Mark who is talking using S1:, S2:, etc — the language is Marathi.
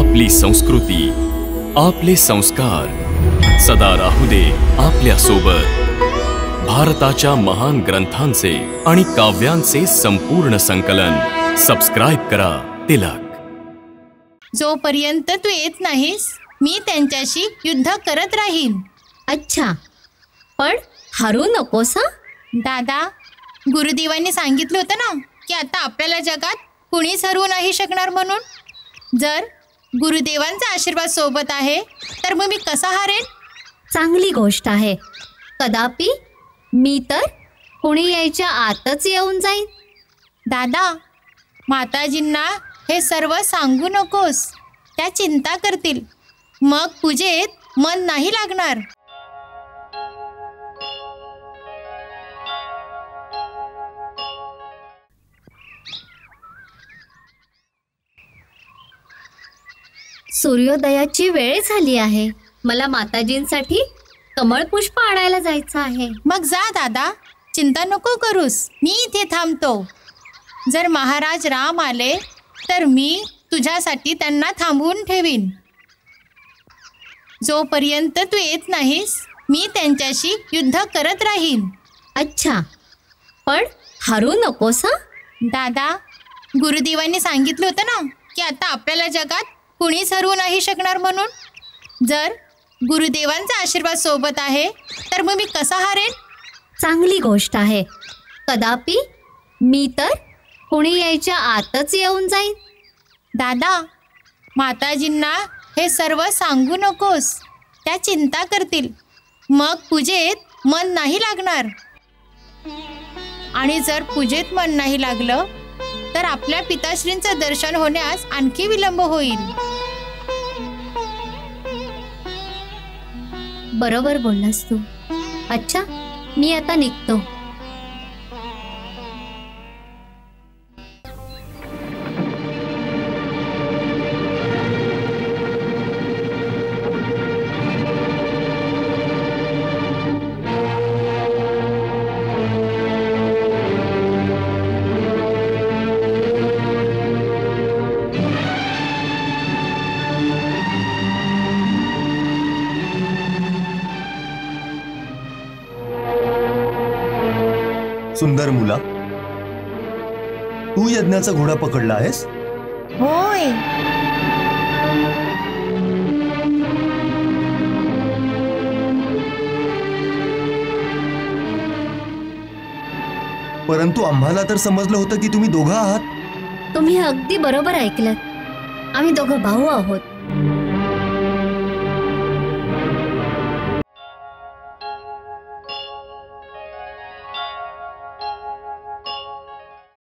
S1: आपली संस्कृती, आपले संस्कार सदा राहू दे आपल्या सोबत। भारताच्या महान ग्रंथांचे आणि काव्यांचे संपूर्ण संकलन सबस्क्राइब करा तिलक।
S2: जोपर्यंत तू येत नाहीस मी त्यांच्याशी युद्ध करत राहीन।
S3: अच्छा, पण हरू नकोस हा?
S2: दादा, गुरुदेवांनी सांगितलं होतं ना की आता आपल्याला जगात कुणीच हरवू नाही शकणार म्हणून। जर गुरुदेवांचा आशीर्वाद सोबत आहे तर मग मी कसा हारेन?
S3: चांगली गोष्ट आहे। कदापि मी तर कुणी यायच्या आतच येऊन जाईन।
S2: दादा, माताजींना हे सर्व सांगू नकोस, त्या चिंता करतील, मग पूजेत मन नाही लागणार।
S3: सूर्योदयाची वेळ झाली आहे। मला माताजींसाठी कमळ पुष्प आणायला जायचं आहे।
S2: मग जा दादा, चिंता नको करूस, मी इथे थांबतो। जर महाराज राम आले तर मी तुझ्यासाठी त्यांना थांबवून ठेवीन। जोपर्यंत तू येत नाहीस मी त्यांच्याशी युद्ध करत राहीन।
S3: अच्छा, पण हरू नकोस हा?
S2: दादा, गुरुदेवांनी सांगितलं होतं ना की आता आपल्याला जगात कुणीच हरवू नाही शकणार म्हणून। जर गुरुदेवांचा आशीर्वाद सोबत आहे तर मग मी कसा हारेन?
S3: चांगली गोष्ट आहे। कदापि मी तर कुणी यायच्या आतच येऊन जाईन।
S2: दादा, माताजींना हे सर्व सांगू नकोस, त्या चिंता करतील, मग पूजेत मन नाही लागणार। आणि जर पूजेत मन नाही लागलं तर आपल्या पिताश्रींचं दर्शन होण्यास आणखी विलंब होईल।
S3: बरोबर बोललास तू। अच्छा, मी आता निघतो।
S4: सुंदर मुला, तू यज्ञाचा घोडा पकडला आहेस?
S2: होय।
S4: परंतु आम्हाला तर समजलं होतं की तुम्ही दोघं आहात।
S3: तुम्ही अगदी बरोबर ऐकलत। आम्ही दोघं भाऊ आहोत।